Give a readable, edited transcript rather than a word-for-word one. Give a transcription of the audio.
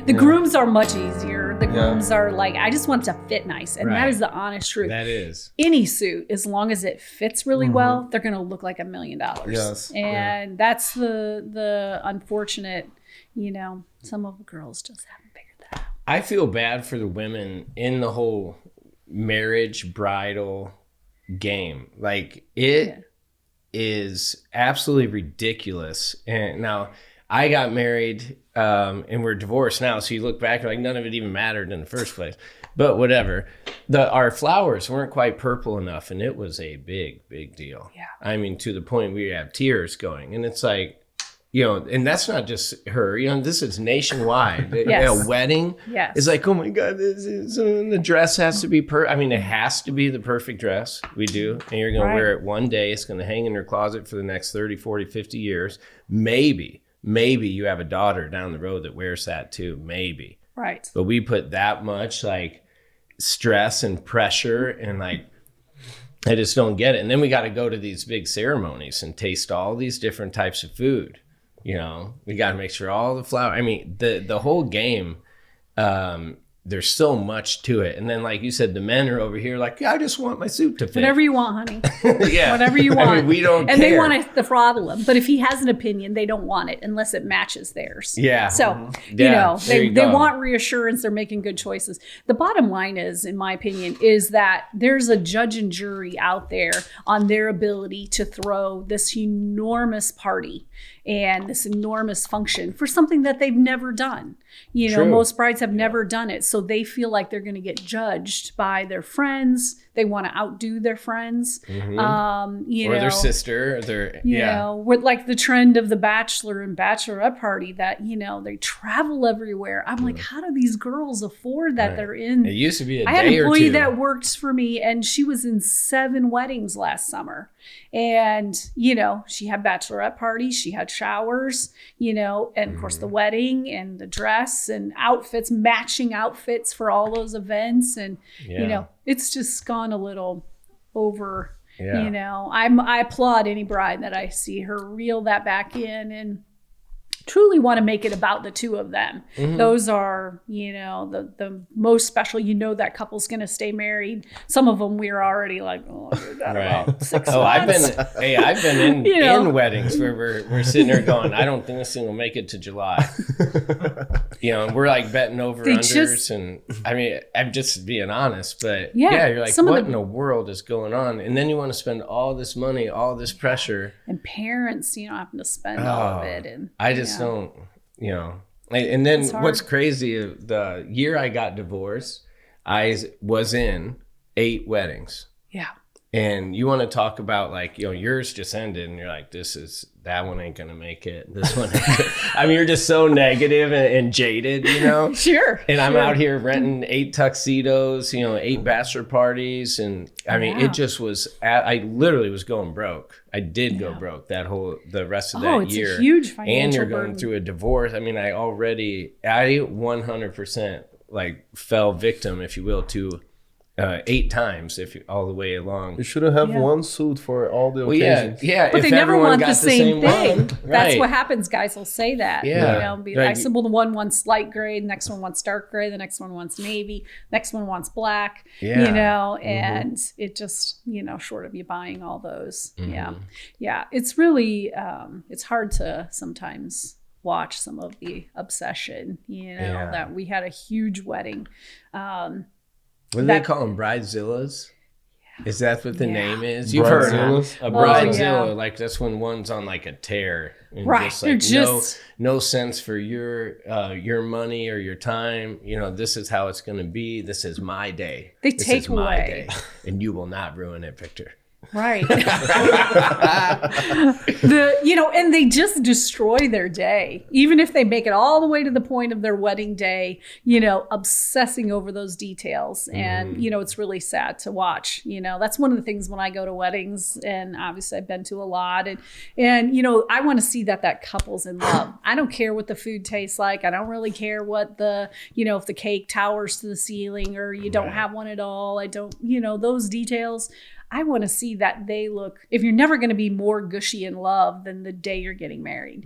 The grooms are much easier. The grooms are like, I just want it to fit nice. And that is the honest truth. That is. Any suit, as long as it fits really well, they're going to look like $1 million. Yes. And that's the unfortunate, some of the girls just haven't figured that out. I feel bad for the women in the whole marriage bridal game. Like it is absolutely ridiculous. And now I got married and we're divorced now. So you look back like none of it even mattered in the first place, but whatever. Our flowers weren't quite purple enough. And it was a big, big deal. Yeah. I mean, to the point we have tears going, and it's like, and that's not just her, this is nationwide. A wedding is like, oh my God, the dress has to be it has to be the perfect dress. We do. And you're going to wear it one day. It's going to hang in your closet for the next 30, 40, 50 years. Maybe you have a daughter down the road that wears that too. Maybe. Right. But we put that much like stress and pressure and like, I just don't get it. And then we got to go to these big ceremonies and taste all these different types of food. We got to make sure all the flour. I mean, the whole game, there's so much to it. And then, like you said, the men are over here like, I just want my suit to fit. Whatever you want, honey. Whatever you want. I mean, we don't and care. they want to throttle him. But if he has an opinion, they don't want it unless it matches theirs. Yeah. So, they want reassurance. They're making good choices. The bottom line is, in my opinion, is that there's a judge and jury out there on their ability to throw this enormous party and this enormous function for something that they've never done. Most brides have never done it. So they feel like they're going to get judged by their friends. They want to outdo their friends. Or their sister. With like the trend of the bachelor and bachelorette party that, they travel everywhere. I'm like, how do these girls afford that? They're in. It used to be I had an employee that worked for me and she was in 7 weddings last summer. And, she had bachelorette parties, she had showers, and of course the wedding and the dress and outfits, matching outfits for all those events. And, it's just gone a little over, I applaud any bride that I see her reel that back in and truly want to make it about the two of them. Those are, the most special. That couple's going to stay married. Some of them we're already like, you're done about 6 months. I've been in weddings where we're sitting there going, I don't think this thing will make it to July. We're like betting over unders, and I mean, I'm just being honest, but you're like, what in the world is going on? And then you want to spend all this money, all this pressure, and parents, having to spend all of it, and I just don't, and then what's crazy, the year I got divorced, I was in 8 weddings. Yeah. And you want to talk about like, yours just ended and you're like, that one ain't going to make it. This one, I mean, you're just so negative and jaded, Sure. And I'm out here renting 8 tuxedos, 8 bachelor parties. And I mean, it just was, I literally was going broke. I did go broke the rest of that year. It's a huge financial And you're burden. going through a divorce. I mean, I 100% like fell victim, if you will, to 8 times all the way along. You shouldn't have one suit for all the occasions. Yeah. But they never want the same thing. One, That's what happens. Guys will say that. Yeah. I said, well, the one wants light gray, the next one wants dark gray, the next one wants navy, next one wants black. And it just, short of you buying all those. Yeah. It's really, it's hard to sometimes watch some of the obsession, that we had a huge wedding. What do they call them? Bridezillas? Yeah. Is that what the name is? You've heard of a bridezilla. Like that's when one's on like a tear. And just like no sense for your money or your time. This is how it's going to be. This is my day. This take away. My day, and you will not ruin it, Victor. Right. And they just destroy their day. Even if they make it all the way to the point of their wedding day, obsessing over those details. And, it's really sad to watch. That's one of the things when I go to weddings, and obviously I've been to a lot. And I want to see that couple's in love. I don't care what the food tastes like. I don't really care what if the cake towers to the ceiling or you don't have one at all. I don't, those details. I want to see that they look, if you're never going to be more gushy in love than the day you're getting married.